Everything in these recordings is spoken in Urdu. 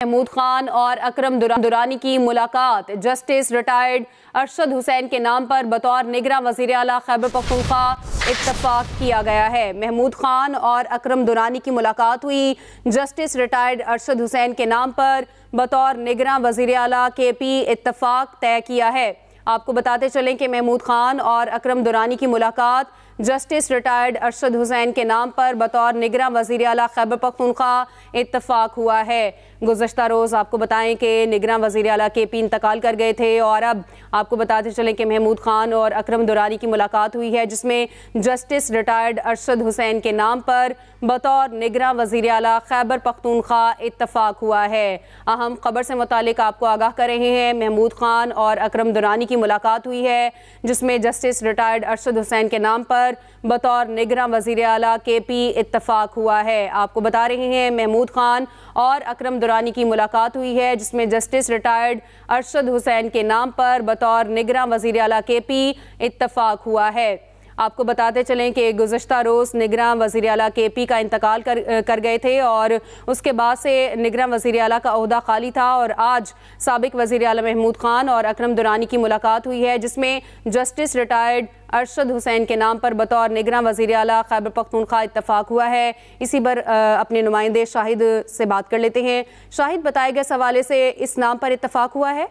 محمود خان اور اکرم درانی کی ملاقات جسٹس ریٹائرڈ ارشد حسین کے نام پر بطور نگراں وزیر اعلیٰ خیبر پختونخوا اتفاق کیا گیا ہے۔ محمود خان اور اکرم درانی کی ملاقات ہوئی۔ جسٹس ریٹائرڈ ارشد حسین کے نام پر بطور نگراں وزیر اعلیٰ کے پی اتفاق طے کیا ہے۔ آپ کو بتاتے چلیں کہ محمود خان اور اکرم درانی کی ملاقات جسٹس ریٹائرڈ ارشد حسین کے نام پر بطور نگراں وزیر اعلیٰ خیبر پختونخوا اتفاق ہوا ہے۔ گزشتہ روز آپ کو بتائیں کہ نگراں وزیر اعلیٰ کے پی انتقال کر گئے تھے اور اب آپ کو بتاتے چلیں کہ محمود خان اور اکرم درانی کی ملاقات ہوئی ہے، جس میں جسٹس ریٹائرڈ ارشد حسین کے نام پر بطور نگراں وزیر اعلیٰ خیبر پختونخوا اتفاق ہوا ہے۔ اہم خبر سے متعلق آپ کو آگاہ کر رہے ہیں۔ محمود خان اور اکرم درانی کی ملاقات ہوئی ہے، جس میں جسٹس ریٹائرڈ ارشد حسین کے نام پر بطور نگراں وزیر اعلیٰ کے پی اتفاق ہوا ہے۔ آپ کو بتا رہے ہیں محمود خان اور اکرم درانی کی ملاقات ہوئی ہے، جس میں جسٹس ریٹائرڈ ارشد حسین کے نام پر بطور نگراں وزیر اعلیٰ کے پی اتفاق ہوا ہے۔ آپ کو بتاتے چلیں کہ گزشتہ روز نگراں وزیر اعلیٰ کے پی کا انتقال کر گئے تھے اور اس کے بعد سے نگراں وزیر اعلیٰ کا عہدہ خالی تھا، اور آج سابق وزیر اعلیٰ محمود خان اور اکرم درانی کی ملاقات ہوئی ہے، جس میں جسٹس ریٹائرڈ ارشد حسین کے نام پر بطور نگراں وزیر اعلیٰ خیبر پختونخوا اتفاق ہوا ہے۔ اسی پر اپنے نمائندے شاہد سے بات کر لیتے ہیں۔ شاہد، بتائے گئے حوالے سے اس نام پر اتفاق ہوا ہے؟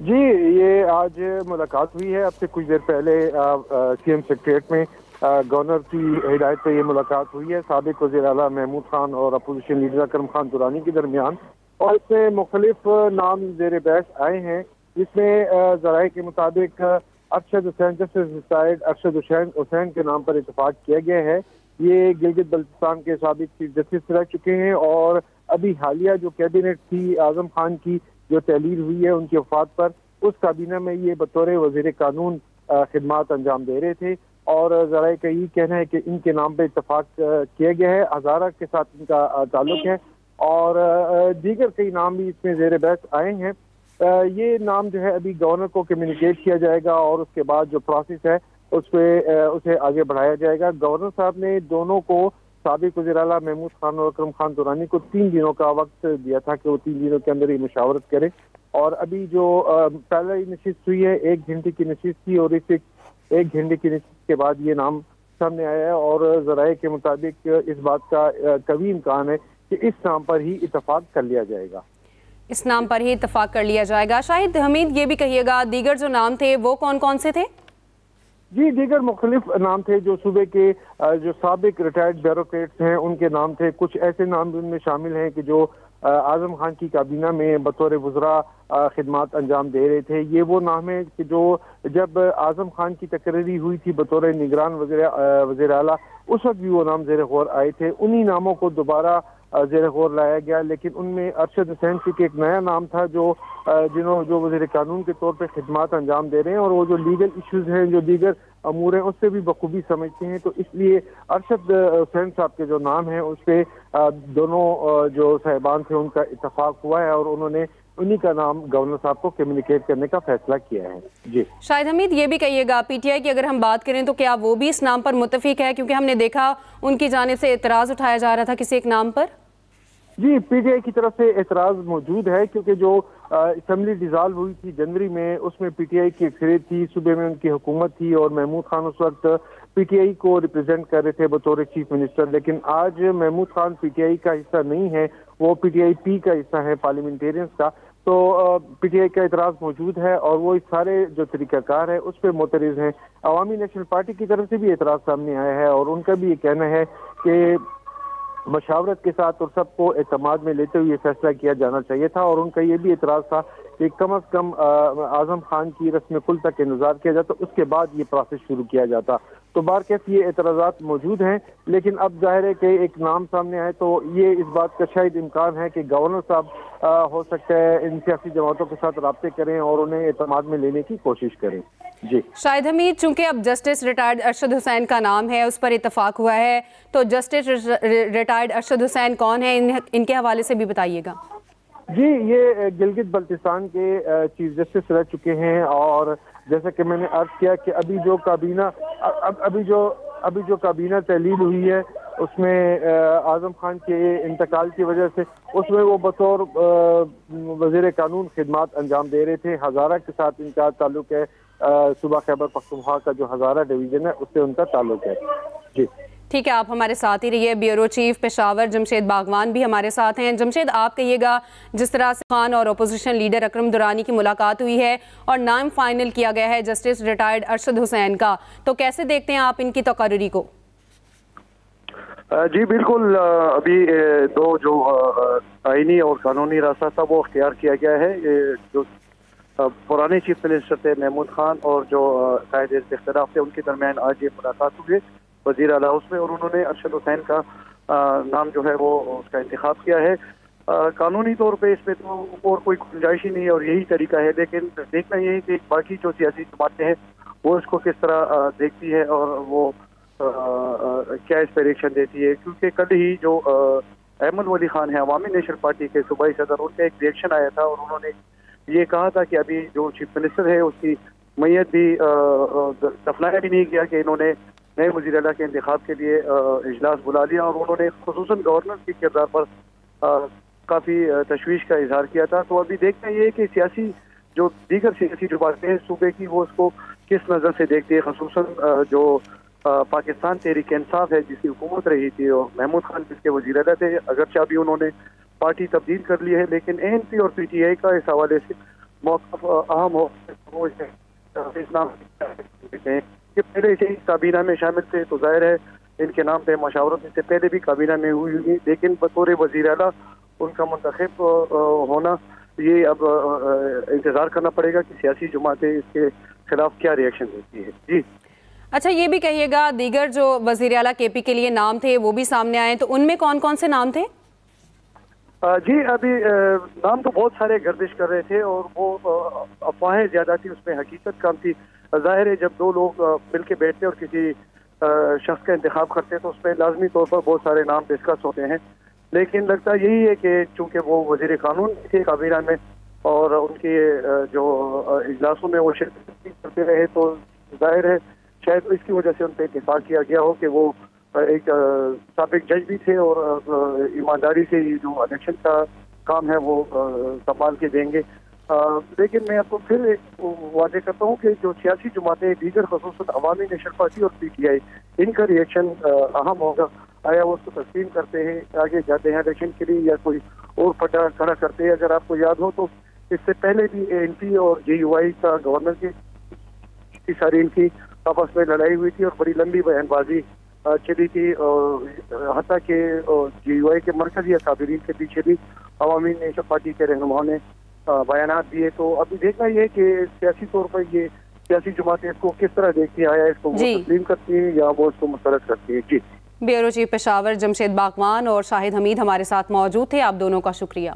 جی، یہ آج ملاقات ہوئی ہے۔ اب سے کچھ دیر پہلے سی ایم سیکریٹریٹ میں گورنر کی ہدایت پہ یہ ملاقات ہوئی ہے سابق وزیر اعلیٰ محمود خان اور اپوزیشن لیڈر اکرم خان درانی کے درمیان، اور اس میں مختلف نام زیر بحث آئے ہیں، جس میں ذرائع کے مطابق ارشد حسین جسٹس ریٹائرڈ ارشد حسین کے نام پر اتفاق کیا گیا ہے۔ یہ گلگت بلتستان کے سابق چیف جسٹس رہ چکے ہیں، اور ابھی حالیہ جو کیبنٹ تھی اعظم خان کی جو تحلیل ہوئی ہے ان کی وفات پر، اس کابینہ میں یہ بطور وزیر قانون خدمات انجام دے رہے تھے، اور ذرائع کا یہ کہنا ہے کہ ان کے نام پہ اتفاق کیا گیا ہے۔ ہزارہ کے ساتھ ان کا تعلق ہے، اور دیگر کئی نام بھی اس میں زیر بحث آئے ہیں۔ یہ نام جو ہے ابھی گورنر کو کمیونیکیٹ کیا جائے گا، اور اس کے بعد جو پروسیس ہے اس پہ اسے آگے بڑھایا جائے گا۔ گورنر صاحب نے دونوں کو، سابق وزیر اعلیٰ محمود خان اور اکرم خان درانی کو 3 دنوں کا وقت دیا تھا کہ وہ 3 دنوں کے اندر یہ مشاورت کریں، اور ابھی جو پہلے نشست ہوئی ہے 1 گھنٹے کی نشست تھی، اور اس 1 گھنٹے کی نشست کے بعد یہ نام سامنے آیا ہے، اور ذرائع کے مطابق اس بات کا قوی امکان ہے کہ اس نام پر ہی اتفاق کر لیا جائے گا۔ اس نام پر ہی اتفاق کر لیا جائے گا۔ شاہد حمید، یہ بھی کہیے گا دیگر جو نام تھے وہ کون کون سے تھے؟ جی، دیگر مختلف نام تھے جو صوبے کے جو سابق ریٹائرڈ بیوروکریٹس ہیں ان کے نام تھے۔ کچھ ایسے نام بھی ان میں شامل ہیں کہ جو اعظم خان کی کابینہ میں بطور وزراء خدمات انجام دے رہے تھے۔ یہ وہ نام ہیں کہ جو جب اعظم خان کی تقرری ہوئی تھی بطور نگران وزیر اعلیٰ، اس وقت بھی وہ نام زیر غور آئے تھے۔ انہی ناموں کو دوبارہ زیر غور لایا گیا، لیکن ان میں ارشد حسین کی ایک نیا نام تھا جو وزیر قانون کے طور پہ خدمات انجام دے رہے ہیں، اور وہ جو لیگل ایشوز ہیں، جو دیگر امور ہیں، اس سے بھی بخوبی سمجھتے ہیں۔ تو اس لیے ارشد حسین صاحب کے جو نام ہیں اس پہ دونوں جو صاحبان تھے ان کا اتفاق ہوا ہے، اور انہوں نے انہی کا نام گورنر صاحب کو کمیونیکیٹ کرنے کا فیصلہ کیا ہے۔ جی شاہد حمید، یہ بھی کہیے گا پی ٹی آئی کی اگر ہم بات کریں تو کیا وہ بھی اس نام پر متفق ہے؟ کیونکہ ہم نے دیکھا ان کی جانب سے اعتراض اٹھایا جا رہا تھا کسی ایک نام پر۔ جی، پی ٹی آئی کی طرف سے اعتراض موجود ہے، کیونکہ جو اسمبلی ڈیزالو ہوئی تھی جنوری میں، اس میں پی ٹی آئی کی اکثریت تھی، صوبے میں ان کی حکومت تھی، اور محمود خان اس وقت پی ٹی آئی کو ریپرزینٹ کر رہے تھے بطور چیف منسٹر۔ لیکن آج Mahmood Khan P T I کا حصہ نہیں ہے، وہ پی ٹی آئی پی کا حصہ ہے، پارلیمنٹیرینز کا۔ تو پی ٹی آئی کا اعتراض موجود ہے، اور وہ اس سارے جو طریقہ کار ہے اس پہ معترض ہیں۔ عوامی نیشنل پارٹی کی طرف سے بھی اعتراض سامنے آیا ہے، اور ان کا بھی یہ کہنا ہے کہ مشاورت کے ساتھ اور سب کو اعتماد میں لیتے ہوئے یہ فیصلہ کیا جانا چاہیے تھا، اور ان کا یہ بھی اعتراض تھا کہ کم از کم اعظم خان کی رسم کل تک انتظار کیا جاتا، اس کے بعد یہ پروسیس شروع کیا جاتا۔ تو بہرکیف یہ اعتراضات موجود ہیں، لیکن اب ظاہر ہے کہ ایک نام سامنے آئے تو یہ اس بات کا شاید امکان ہے کہ گورنر صاحب ہو سکتا ہے ان سیاسی جماعتوں کے ساتھ رابطے کریں اور انہیں اعتماد میں لینے کی کوشش کریں۔ جی شاہد حمید، چونکہ اب جسٹس ریٹائرڈ ارشد حسین کا نام ہے، اس پر اتفاق ہوا ہے، تو جسٹس ریٹائرڈ ارشد حسین کون ہیں؟ ان کے حوالے سے بھی بتائیے گا۔ جی، یہ گلگت بلتستان کے چیف جسٹس رہ چکے ہیں، اور جیسا کہ میں نے عرض کیا کہ ابھی جو کابینہ تحلیل ہوئی ہے اس میں اعظم خان کے انتقال کی وجہ سے اس میں وہ بطور وزیر قانون خدمات انجام دے رہے تھے. ہزارہ کے ساتھ ان کا تعلق ہے, صوبہ خیبر پختونخوا کا جو ہزارہ ڈویژن ہے اس سے ان کا تعلق ہے. جی ٹھیک ہے, آپ ہمارے ساتھ ہی رہیے. بیورو چیف پشاور جمشید باغوان بھی ہمارے ساتھ ہیں. جمشید, آپ کہیے گا جس طرح سے خان اور اپوزیشن لیڈر اکرم درانی کی ملاقات ہوئی ہے اور نام فائنل کیا گیا ہے جسٹس ریٹائرڈ ارشد حسین کا, تو کیسے دیکھتے ہیں آپ ان کی تقرری کو؟ جی بالکل, ابھی دو جو آئینی اور قانونی راستہ تھا وہ اختیار کیا گیا ہے. جو پرانے چیف منسٹر تھے محمود خان اور جو قائد اختلاف تھے ان کے درمیان آج یہ ملاقات ہوئی وزیر اعلیٰ ہاؤس میں, اور انہوں نے ارشد حسین کا نام جو ہے وہ اس کا انتخاب کیا ہے. قانونی طور پہ اس میں تو اور کوئی گنجائش ہی نہیں ہے اور یہی طریقہ ہے, لیکن دیکھنا یہ ہے کہ باقی جو سیاسی جماعتیں ہیں وہ اس کو کس طرح دیکھتی ہے اور وہ کیا اس پہ ریئیکشن دیتی ہے. کیونکہ کل ہی جو ایمن ولی خان ہیں عوامی نیشنل پارٹی کے صوبائی صدر, ان کا ایک ریئیکشن آیا تھا اور انہوں نے یہ کہا تھا کہ ابھی جو چیف منسٹر ہے اس کی میت بھی دفنایا بھی نہیں گیا کہ انہوں نے نئے وزیر اعلیٰ کے انتخاب کے لیے اجلاس بلا لیا, اور انہوں نے خصوصاً گورنر کے کردار پر کافی تشویش کا اظہار کیا تھا. تو ابھی دیکھنا یہ ہے کہ سیاسی جو دیگر سیاسی جماعتیں ہیں صوبے کی وہ اس کو کس نظر سے دیکھتی ہے, خصوصاً جو پاکستان تحریک انصاف ہے جس کی حکومت رہی تھی اور محمود خان جس کے وزیر اعلیٰ تھے. اگرچہ ابھی انہوں نے پارٹی تبدیل کر لی ہے, لیکن اے این پی اور پی ٹی آئی کا اس حوالے سے موقف اہم ہو کہ پہلے سے ہی کابینہ میں شامل تھے, تو ظاہر ہے ان کے نام پہ مشاورت سے پہلے بھی کابینہ میں ہوئی ہوئی, لیکن بطور وزیر اعلیٰ ان کا منتخب ہونا یہ اب انتظار کرنا پڑے گا کہ سیاسی جماعتیں اس کے خلاف کیا ریئیکشن دیتی ہے. جی اچھا, یہ بھی کہیے گا دیگر جو وزیر اعلیٰ کے پی کے لیے نام تھے وہ بھی سامنے آئے, تو ان میں کون کون سے نام تھے؟ جی ابھی نام تو بہت سارے گردش کر رہے تھے اور وہ افواہیں زیادہ تھی, اس میں حقیقت کم تھی. ظاہر ہے جب دو لوگ مل کے بیٹھتے اور کسی شخص کا انتخاب کرتے تو اس میں لازمی طور پر بہت سارے نام ڈسکس ہوتے ہیں, لیکن لگتا یہی ہے کہ چونکہ وہ وزیر قانون تھے کابینہ میں اور ان کے جو اجلاسوں میں وہ شرکت کرتے رہے, تو ظاہر ہے شاید اس کی وجہ سے ان پہ اتفاق کیا گیا ہو کہ وہ ایک سابق جج بھی تھے اور ایمانداری سے یہ جو الیکشن کا کام ہے وہ سنبھال کے دیں گے. لیکن میں آپ کو پھر ایک واضح کرتا ہوں کہ جو سیاسی جماعتیں دیگر خصوصاً عوامی نیشنل پارٹی اور پی ٹی آئی, ان کا ریئیکشن اہم ہوگا. آیا وہ اس کو تسلیم کرتے ہیں, آگے جاتے ہیں الیکشن کے لیے یا کوئی اور پٹا کھڑا کرتے ہیں. اگر آپ کو یاد ہو تو اس سے پہلے بھی اے این پی اور جے یو آئی کا گورنر کی ساری ان کی آپس میں لڑائی ہوئی تھی اور بڑی لمبی بیان بازی چلی تھی, اور حتیٰ کہ جے یو آئی کے مرکزی اکابرین کے پیچھے بھی عوامی نیشنل پارٹی کے رہنماؤں نے بیانات دیے. تو ابھی دیکھنا یہ کہ سیاسی طور پر یہ سیاسی جماعتیں اس کو کس طرح دیکھتی ہیں, آیا اس کو وہ تسلیم کرتی ہیں یا وہ اس کو مسترد کرتی ہیں. جی بیورو چیف پشاور جمشید باغوان اور شاہد حمید ہمارے ساتھ موجود تھے, آپ دونوں کا شکریہ.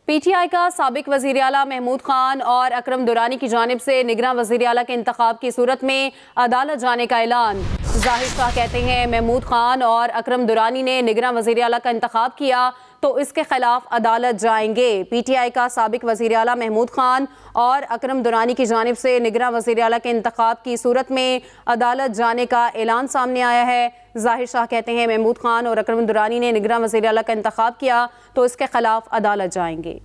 پی ٹی آئی کا سابق وزیر اعلیٰ محمود خان اور اکرم درانی کی جانب سے نگراں وزیر اعلیٰ کے انتخاب کی صورت میں عدالت جانے کا اعلان. ظاہر شاہ کہتے ہیں محمود خان اور اکرم درانی نے نگراں وزیر اعلیٰ کا انتخاب کیا تو اس کے خلاف عدالت جائیں گے. پی ٹی آئی کا سابق وزیر اعلیٰ محمود خان اور اکرم درانی کی جانب سے نگراں وزیر اعلیٰ کے انتخاب کی صورت میں عدالت جانے کا اعلان سامنے آیا ہے. ظاہر شاہ کہتے ہیں محمود خان اور اکرم درانی نے نگراں وزیر اعلیٰ کا انتخاب کیا تو اس کے خلاف عدالت جائیں گے.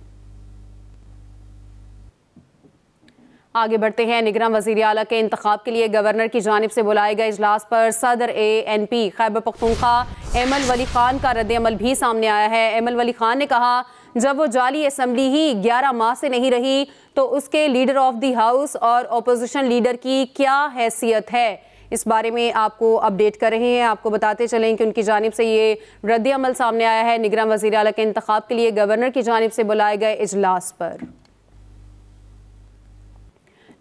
آگے بڑھتے ہیں. نگراں وزیر اعلیٰ کے انتخاب کے لیے گورنر کی جانب سے بلائے گئے اجلاس پر صدر اے این پی خیبر پختونخوا ایمن ولی خان کا رد عمل بھی سامنے آیا ہے. ایمن ولی خان نے کہا جب وہ جعلی اسمبلی ہی 11 ماہ سے نہیں رہی تو اس کے لیڈر آف دی ہاؤس اور اپوزیشن لیڈر کی کیا حیثیت ہے. اس بارے میں آپ کو اپڈیٹ کر رہے ہیں. آپ کو بتاتے چلیں کہ ان کی جانب سے یہ رد عمل سامنے آیا ہے نگراں وزیر اعلیٰ کے انتخاب کے لیے گورنر کی جانب سے بلائے گئے اجلاس پر.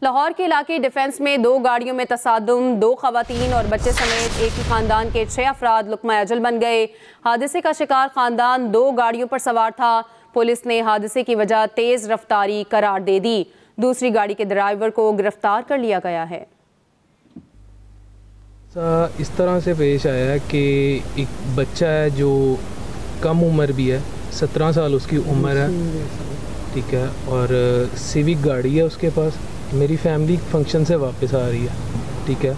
لاہور کے علاقے ڈیفنس میں 2 گاڑیوں میں تصادم, 2 خواتین اور بچے سمیت ایک ہی خاندان کے 6 افراد لقمہ اجل بن گئے. حادثے کا شکار خاندان 2 گاڑیوں پر سوار تھا. پولیس نے حادثے کی وجہ تیز رفتاری قرار دے دی. دوسری گاڑی کے ڈرائیور کو گرفتار کر لیا گیا ہے. اس طرح سے پیش آیا کہ ایک بچہ ہے جو کم عمر بھی ہے, 17 سال اس کی عمر ہے, ٹھیک ہے, اور سیوک گاڑی ہے اس کے پاس. میری فیملی فنکشن سے واپس آ رہی ہے, ٹھیک ہے.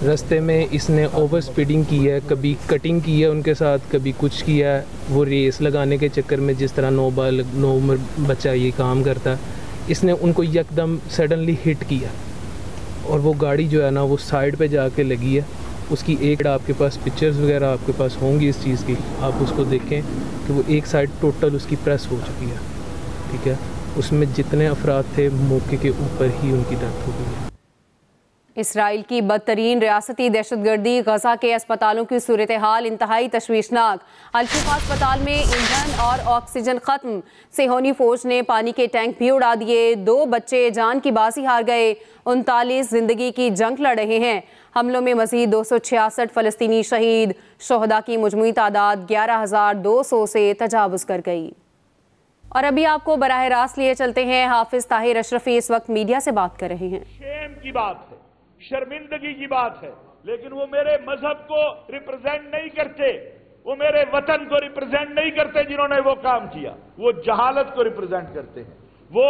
رستے میں اس نے اوور سپیڈنگ کی ہے, کبھی کٹنگ کی ہے ان کے ساتھ, کبھی کچھ کیا ہے. وہ ریس لگانے کے چکر میں جس طرح نو عمر بچہ یہ کام کرتا ہے, اس نے ان کو یکدم سڈنلی ہٹ کیا اور وہ گاڑی جو ہے نا وہ سائڈ پہ جا کے لگی ہے. اس کی ایک آپ کے پاس پکچرز وغیرہ آپ کے پاس ہوں گی اس چیز کی, آپ اس کو دیکھیں کہ وہ ایک سائڈ ٹوٹل اس کی پریس ہو چکی ہے. ٹھیک ہے, اس میں جتنے افراد تھے موقع کے اوپر ہی ان کی ڈیتھ ہو گئی ہے. اسرائیل کی بدترین ریاستی دہشت گردی, غزہ کے اسپتالوں کی صورتحال انتہائی تشویشناک. الشفا اسپتال میں ایندھن اور آکسیجن ختم, صہیونی فوج نے پانی کے ٹینک بھی اڑا دیے. 2 بچے جان کی بازی ہار گئے, 39 زندگی کی جنگ لڑ رہے ہیں. حملوں میں مزید 266 فلسطینی شہید, شہداء کی مجموعی تعداد 11,200 سے تجاوز کر گئی. اور ابھی آپ کو براہ راست لیے چلتے ہیں, حافظ طاہر اشرفی اس وقت میڈیا سے بات کر رہے ہیں. شیم کی بات ہے, شرمندگی کی بات ہے, لیکن وہ میرے مذہب کو ریپرزینٹ نہیں کرتے, وہ میرے وطن کو ریپرزینٹ نہیں کرتے جنہوں نے وہ کام کیا. وہ جہالت کو ریپرزینٹ کرتے ہیں. وہ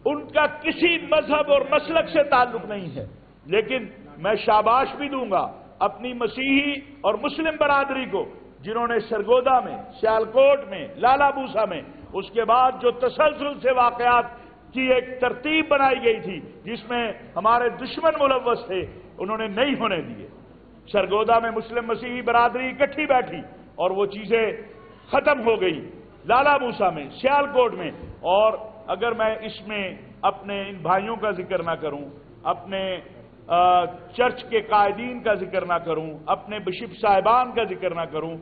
ان کا کسی مذہب اور مسلک سے تعلق نہیں ہے. لیکن میں شاباش بھی دوں گا اپنی مسیحی اور مسلم برادری کو, جنہوں نے سرگودا میں, سیالکوٹ میں, لالا بوسا میں, اس کے بعد جو تسلسل سے واقعات کی ایک ترتیب بنائی گئی تھی جس میں ہمارے دشمن ملوث تھے, انہوں نے نہیں ہونے دیے. سرگودا میں مسلم مسیحی برادری اکٹھی بیٹھی اور وہ چیزیں ختم ہو گئی. لالا موسا میں, سیالکوٹ میں. اور اگر میں اس میں اپنے ان بھائیوں کا ذکر نہ کروں, اپنے چرچ کے قائدین کا ذکر نہ کروں, اپنے بشپ صاحبان کا ذکر نہ کروں,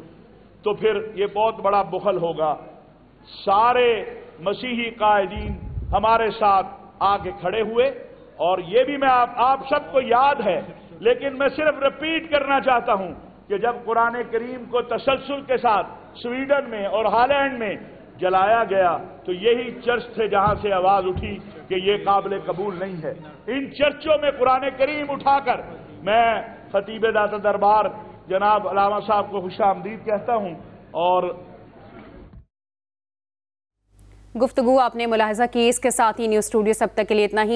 تو پھر یہ بہت بڑا بخل ہوگا. سارے مسیحی قائدین ہمارے ساتھ آگے کھڑے ہوئے, اور یہ بھی میں آپ سب کو یاد ہے, لیکن میں صرف رپیٹ کرنا چاہتا ہوں کہ جب قرآن کریم کو تسلسل کے ساتھ سویڈن میں اور ہالینڈ میں جلایا گیا تو یہی چرچ تھے جہاں سے آواز اٹھی کہ یہ قابل قبول نہیں ہے. ان چرچوں میں قرآن کریم اٹھا کر میں خطیب داتا دربار جناب علامہ صاحب کو خوش آمدید کہتا ہوں. اور گفتگو آپ نے ملاحظہ کی, اس کے ساتھ ہی نیوز اسٹوڈیو سب تک کے لیے اتنا ہی.